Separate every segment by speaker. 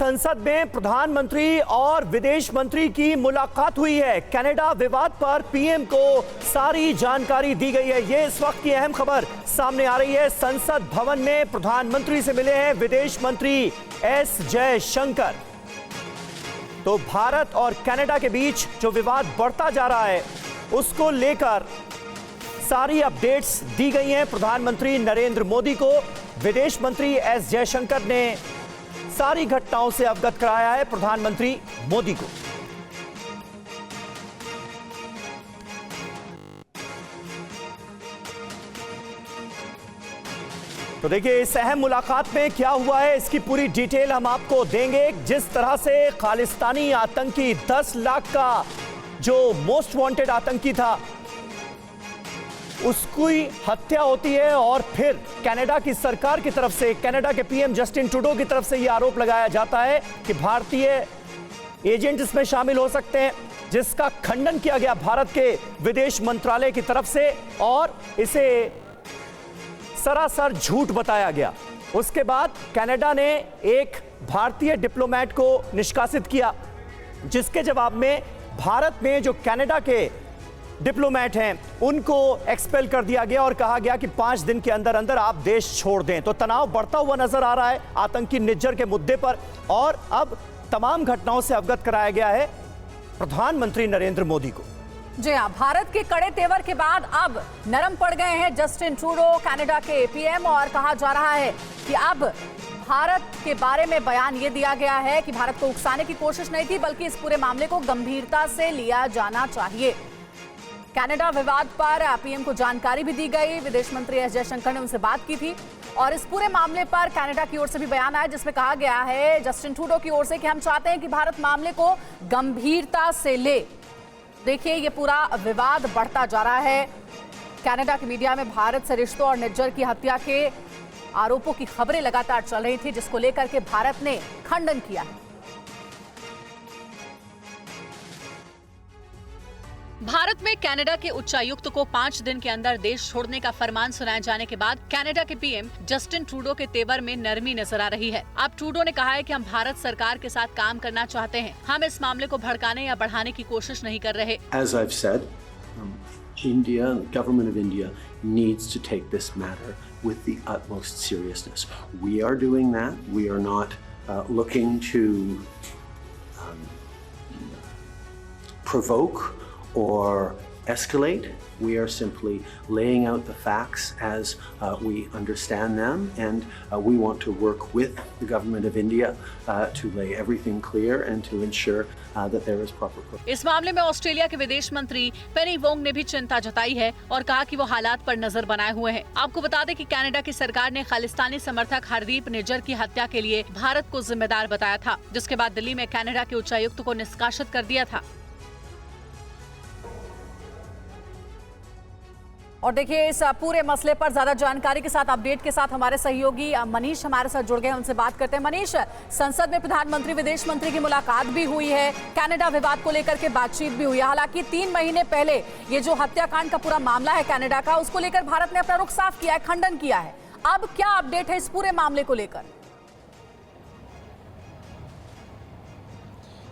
Speaker 1: संसद में प्रधानमंत्री और विदेश मंत्री की मुलाकात हुई है। कनाडा विवाद पर पीएम को सारी जानकारी दी गई है। ये इस वक्त की अहम खबर सामने आ रही है। संसद भवन में प्रधानमंत्री से मिले हैं विदेश मंत्री एस जयशंकर। तो भारत और कनाडा के बीच जो विवाद बढ़ता जा रहा है उसको लेकर सारी अपडेट्स दी गई हैं प्रधानमंत्री नरेंद्र मोदी को। विदेश मंत्री एस जयशंकर ने सारी घटनाओं से अवगत कराया है प्रधानमंत्री मोदी को। तो देखिए इस अहम मुलाकात में क्या हुआ है इसकी पूरी डिटेल हम आपको देंगे। जिस तरह से खालिस्तानी आतंकी 10 लाख का जो मोस्ट वांटेड आतंकी था उसकी हत्या होती है और फिर कनाडा की सरकार की तरफ से, कनाडा के पीएम जस्टिन ट्रूडो की तरफ से यह आरोप लगाया जाता है कि भारतीय एजेंट इसमें शामिल हो सकते हैं, जिसका खंडन किया गया भारत के विदेश मंत्रालय की तरफ से और इसे सरासर झूठ बताया गया। उसके बाद कनाडा ने एक भारतीय डिप्लोमेट को निष्कासित किया, जिसके जवाब में भारत में जो कनाडा के डिप्लोमेट हैं उनको एक्सपेल कर दिया गया और कहा गया कि 5 दिन के अंदर अंदर आप देश छोड़ दें। तो तनाव बढ़ता हुआ नजर आ रहा है आतंकी निज्जर के मुद्दे पर और अब तमाम घटनाओं से अवगत कराया गया है प्रधानमंत्री नरेंद्र मोदी को।
Speaker 2: जी हां, भारत के कड़े तेवर के बाद अब नरम पड़ गए हैं जस्टिन ट्रूडो कनाडा के पीएम और कहा जा रहा है कि अब भारत के बारे में बयान ये दिया गया है कि भारत को उकसाने की कोशिश नहीं थी बल्कि इस पूरे मामले को गंभीरता से लिया जाना चाहिए। कनाडा विवाद पर पीएम को जानकारी भी दी गई। विदेश मंत्री एस जयशंकर ने उनसे बात की थी और इस पूरे मामले पर कनाडा की ओर से भी बयान आया जिसमें कहा गया है जस्टिन ट्रूडो की ओर से कि हम चाहते हैं कि भारत मामले को गंभीरता से ले। देखिए ये पूरा विवाद बढ़ता जा रहा है। कनाडा की मीडिया में भारत से रिश्तों और निज्जर की हत्या के आरोपों की खबरें लगातार चल रही थी, जिसको लेकर के भारत ने खंडन किया है।
Speaker 3: भारत में कनाडा के उच्चायुक्त को 5 दिन के अंदर देश छोड़ने का फरमान सुनाए जाने के बाद कनाडा के पीएम जस्टिन ट्रूडो के तेवर में नरमी नजर आ रही है। अब ट्रूडो ने कहा है कि हम भारत सरकार के साथ काम करना चाहते हैं, हम इस मामले को भड़काने या बढ़ाने की कोशिश नहीं कर रहे।
Speaker 4: As I've said, India, the government of India needs to take this matter with the utmost seriousness. We are doing that. We are not looking to provoke or escalate. We are simply laying out the facts as we understand them, and we want to work with the government of India to lay everything clear and to ensure that there is proper.
Speaker 3: इस मामले में Australia के विदेश मंत्री पेनी Wong ने भी चिंता जताई है और कहा कि वो हालात पर नजर बनाए हुए हैं। आपको बता दें कि कनाडा की सरकार ने खालिस्तानी समर्थक हरदीप निज्जर की हत्या के लिए भारत को जिम्मेदार बताया था, जिसके बाद दिल्ली में कनाडा के उच्चायुक्त को निष्कासित कर दिया था।
Speaker 2: और देखिए इस पूरे मसले पर ज्यादा जानकारी के साथ अपडेट के साथ हमारे सहयोगी मनीष हमारे साथ जुड़ गए हैं, उनसे बात करते हैं। मनीष, संसद में प्रधानमंत्री विदेश मंत्री की मुलाकात भी हुई है, कनाडा विवाद को लेकर के बातचीत भी हुई है। हालांकि 3 महीने पहले ये जो हत्याकांड का पूरा मामला है कनाडा का, उसको लेकर भारत ने अपना रुख साफ किया है, खंडन किया है। अब क्या अपडेट है इस पूरे मामले को लेकर?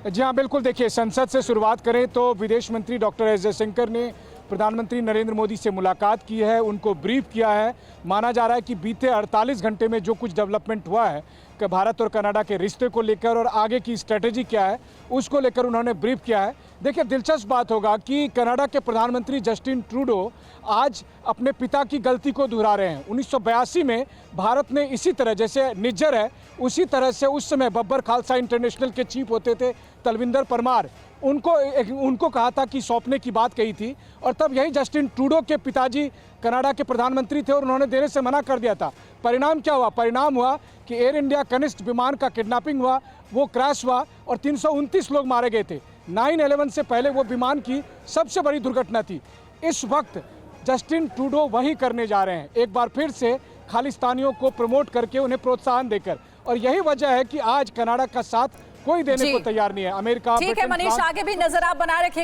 Speaker 5: जी हाँ, बिल्कुल। देखिए संसद से शुरुआत करें तो विदेश मंत्री डॉक्टर एस जयशंकर ने प्रधानमंत्री नरेंद्र मोदी से मुलाकात की है, उनको ब्रीफ किया है। माना जा रहा है कि बीते 48 घंटे में जो कुछ डेवलपमेंट हुआ है कि भारत और कनाडा के रिश्ते को लेकर और आगे की स्ट्रेटेजी क्या है उसको लेकर उन्होंने ब्रीफ किया है। देखिए दिलचस्प बात होगा कि कनाडा के प्रधानमंत्री जस्टिन ट्रूडो आज अपने पिता की गलती को दोहरा रहे हैं। 1982 में भारत ने इसी तरह, जैसे निज्जर है उसी तरह से उस समय बब्बर खालसा इंटरनेशनल के चीफ होते थे तलविंदर परमार, उनको कहा था कि सौंपने की बात कही थी और तब यही जस्टिन ट्रूडो के पिताजी कनाडा के प्रधानमंत्री थे और उन्होंने देने से मना कर दिया था। परिणाम क्या हुआ? परिणाम हुआ कि एयर इंडिया कनिष्ठ विमान का किडनैपिंग हुआ, वो क्रैश हुआ और 329 लोग मारे गए थे। 9/11 से पहले वो विमान की सबसे बड़ी दुर्घटना थी। इस वक्त जस्टिन ट्रूडो वही करने जा रहे हैं, एक बार फिर से खालिस्तानियों को प्रमोट करके उन्हें प्रोत्साहन देकर, और यही वजह है कि आज कनाडा का साथ कोई देने को तैयार नहीं है। अमेरिका,
Speaker 2: ठीक है मनीष, आगे भी नजर आप बनाए रखिएगा।